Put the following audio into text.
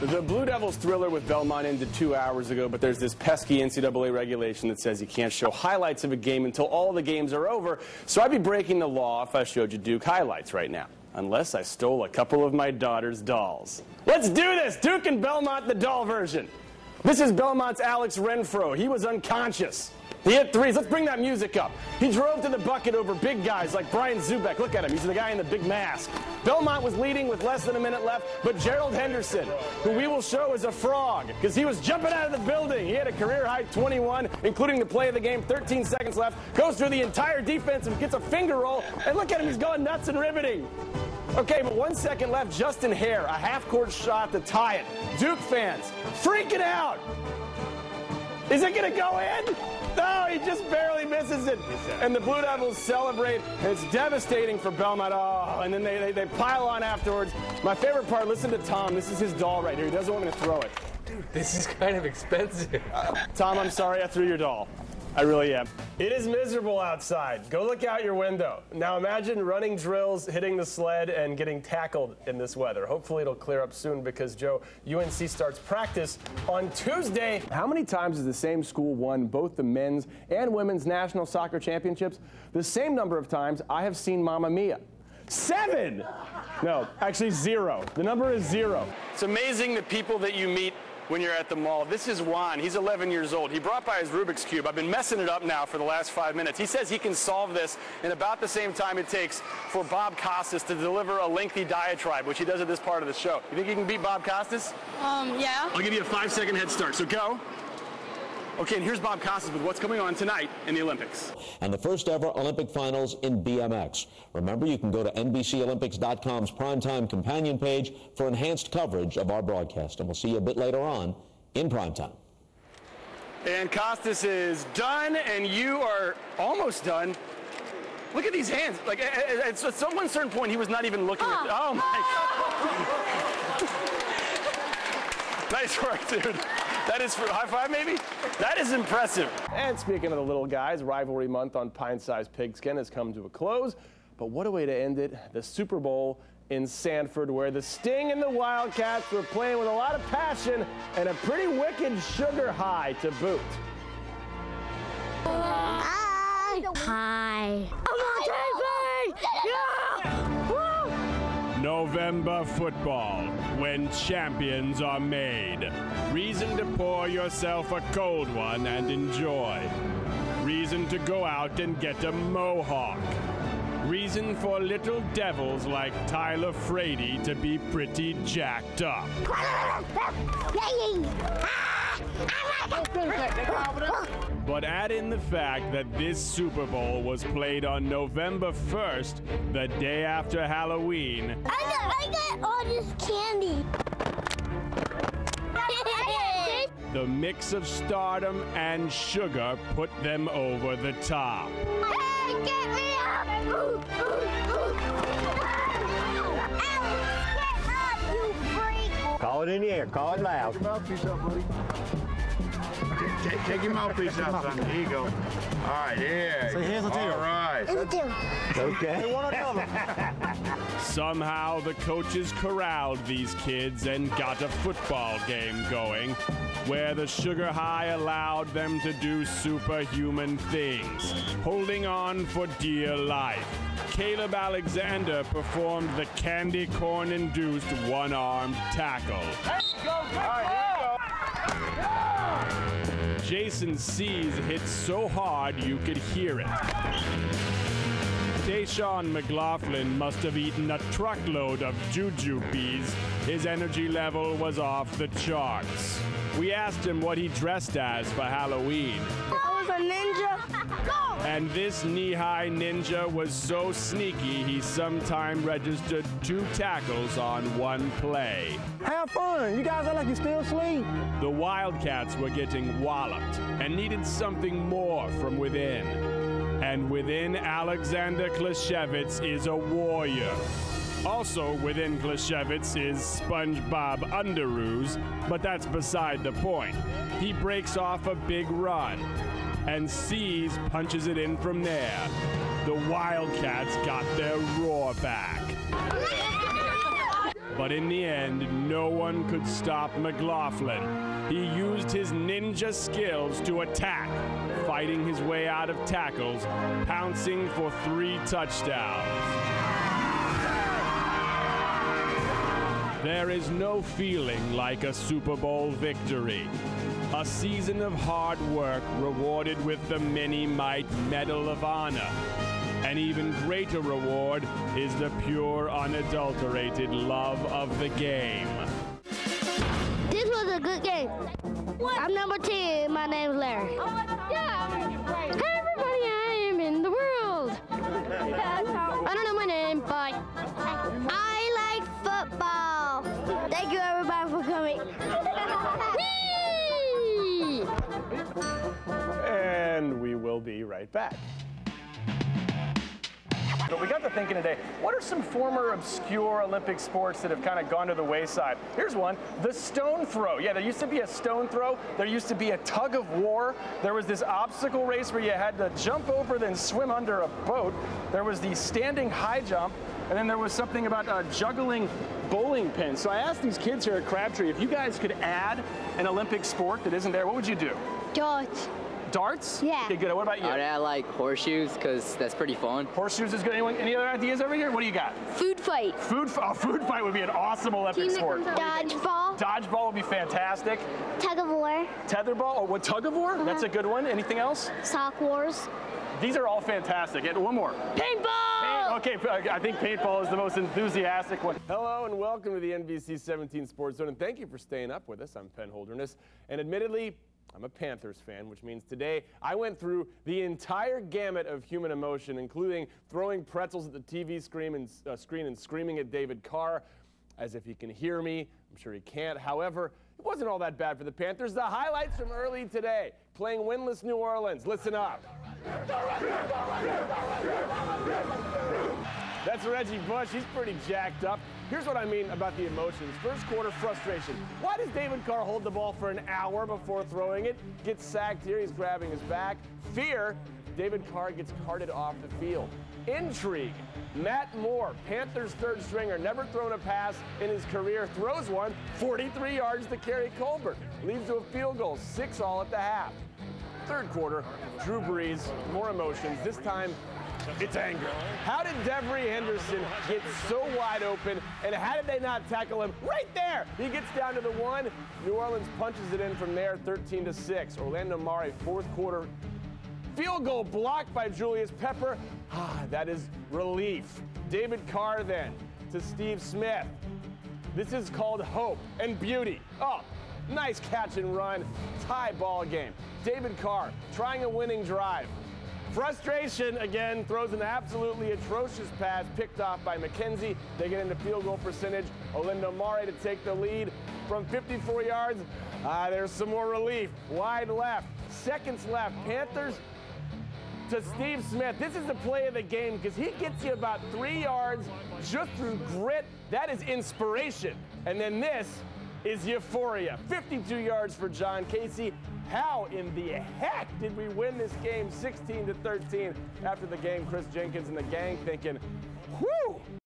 The Blue Devils thriller with Belmont ended 2 hours ago, but there's this pesky NCAA regulation that says you can't show highlights of a game until all the games are over. So I'd be breaking the law if I showed you Duke highlights right now, unless I stole a couple of my daughter's dolls. Let's do this! Duke and Belmont, the doll version. This is Belmont's Alex Renfro. He was unconscious. He hit threes. Let's bring that music up. He drove to the bucket over big guys like Brian Zubek. Look at him. He's the guy in the big mask. Belmont was leading with less than a minute left, but Gerald Henderson, who we will show is a frog, because he was jumping out of the building. He had a career-high 21, including the play of the game, 13 seconds left, goes through the entire defense and gets a finger roll, and look at him. He's going nuts and riveting. Okay, but 1 second left. Justin Hare, a half-court shot to tie it. Duke fans freaking out. Is it going to go in? No, he just barely misses it. And the Blue Devils celebrate. It's devastating for Belmont. Oh, and then they pile on afterwards. My favorite part, listen to Tom. This is his doll right here. He doesn't want me to throw it. Dude, this is kind of expensive. Tom, I'm sorry I threw your doll. I really am. It is miserable outside. Go look out your window. Now imagine running drills, hitting the sled, and getting tackled in this weather. Hopefully it'll clear up soon because, Joe, UNC starts practice on Tuesday. How many times has the same school won both the men's and women's national soccer championships? The same number of times I have seen Mamma Mia. 7! No, actually 0. The number is 0. It's amazing the people that you meet when you're at the mall. This is Juan. He's 11 years old. He brought by his Rubik's Cube. I've been messing it up now for the last 5 minutes. He says he can solve this in about the same time it takes for Bob Costas to deliver a lengthy diatribe, which he does at this part of the show. You think you can beat Bob Costas? Yeah. I'll give you a 5-second head start, so go. Okay, and here's Bob Costas with what's going on tonight in the Olympics. And the first ever Olympic finals in BMX. Remember, you can go to NBCOlympics.com's primetime companion page for enhanced coverage of our broadcast. And we'll see you a bit later on in primetime. And Costas is done, and you are almost done. Look at these hands. Like, at some certain point, he was not even looking at... Oh, my God. Nice work, dude. That is for high five, maybe? That is impressive. And speaking of the little guys, rivalry month on pint-sized pigskin has come to a close. But what a way to end it. The Super Bowl in Sanford, where the Sting and the Wildcats were playing with a lot of passion and a pretty wicked sugar high to boot. Hi. I'm on TV! Yeah! Woo! November football, when champions are made. Reason to pour yourself a cold one and enjoy. Reason to go out and get a mohawk. Reason for little devils like Tyler Frady to be pretty jacked up. But add in the fact that this Super Bowl was played on November 1st, the day after Halloween. I got all this candy. The mix of stardom and sugar put them over the top. Hey, get me up! Alex, get up, you freak! Call it in the air. Call it loud. Take your mouthpiece out, buddy. Take your mouthpiece out, son. There you go. All right, yeah. So here's the deal. All right. Here's the deal. Okay. Somehow the coaches corralled these kids and got a football game going, where the sugar high allowed them to do superhuman things, holding on for dear life. Caleb Alexander performed the candy corn-induced one-armed tackle. Jason Sees hit so hard you could hear it. Deshaun McLaughlin must have eaten a truckload of jujubes. His energy level was off the charts. We asked him what he dressed as for Halloween. I was a ninja. And this knee-high ninja was so sneaky, he sometime registered 2 tackles on 1 play. Have fun. You guys are like you still asleep. The Wildcats were getting walloped and needed something more from within. And within Alexander Klashevitz is a warrior. Also within Klashevitz is SpongeBob Underoos, but that's beside the point. He breaks off a big run, and Sees punches it in from there. The Wildcats got their roar back. But in the end, no one could stop McLaughlin. He used his ninja skills to attack, fighting his way out of tackles, pouncing for 3 touchdowns. There is no feeling like a Super Bowl victory. A season of hard work rewarded with the Mini-Mite Medal of Honor. An even greater reward is the pure, unadulterated love of the game. This was a good game. I'm number 10. My name's Larry. Hey everybody, I am in the world. I don't know my name, but I like football. Thank you everybody for coming. And we will be right back. But we got to thinking today, what are some former obscure Olympic sports that have kind of gone to the wayside? Here's one, the stone throw. Yeah, there used to be a stone throw. There used to be a tug of war. There was this obstacle race where you had to jump over, then swim under a boat. There was the standing high jump. And then there was something about juggling bowling pins. So I asked these kids here at Crabtree, if you guys could add an Olympic sport that isn't there, what would you do? Darts. Darts? Yeah. Okay, good. What about you? I like horseshoes because that's pretty fun. Horseshoes is good. Anyone, any other ideas over here? What do you got? Food fight. Food fight would be an awesome Olympic sport. Dodgeball. Dodgeball would be fantastic. Tug of war. Tetherball, or what, tug of war? That's a good one. Anything else? Sock wars. These are all fantastic. And one more. Paintball! Okay, I think paintball is the most enthusiastic one. Hello and welcome to the NBC 17 Sports Zone, and thank you for staying up with us. I'm Penn Holderness, and admittedly, I'm a Panthers fan, which means today I went through the entire gamut of human emotion, including throwing pretzels at the TV screen and screaming at David Carr as if he can hear me. I'm sure he can't. However, it wasn't all that bad for the Panthers. The highlights from early today, playing winless New Orleans. Listen up. That's Reggie Bush. He's pretty jacked up. Here's what I mean about the emotions. First quarter frustration. Why does David Carr hold the ball for an hour before throwing it? Gets sacked here. He's grabbing his back. Fear. David Carr gets carted off the field. Intrigue. Matt Moore, Panthers third stringer, never thrown a pass in his career, throws one 43 yards to Kerry Colbert. Leads to a field goal, 6-all at the half. Third quarter, Drew Brees, more emotions. This time, it's anger. How did Devery Henderson get so wide open, and how did they not tackle him right there? He gets down to the 1. New Orleans punches it in from there, 13-6. Orlando Mare, fourth quarter field goal blocked by Julius Pepper. That is relief. David Carr then to Steve Smith. This is called hope and beauty. Oh, nice catch and run. Tie ball game. David Carr trying a winning drive. Frustration again, throws an absolutely atrocious pass picked off by McKenzie. They get into field goal percentage. Orlando Mare to take the lead from 54 yards. There's some more relief. Wide left, seconds left. Panthers to Steve Smith. This is the play of the game because he gets you about 3 yards just through grit. That is inspiration. And then this is euphoria. 52 yards for John Casey. How in the heck did we win this game 16-13? After the game, Chris Jenkins and the gang thinking, whew,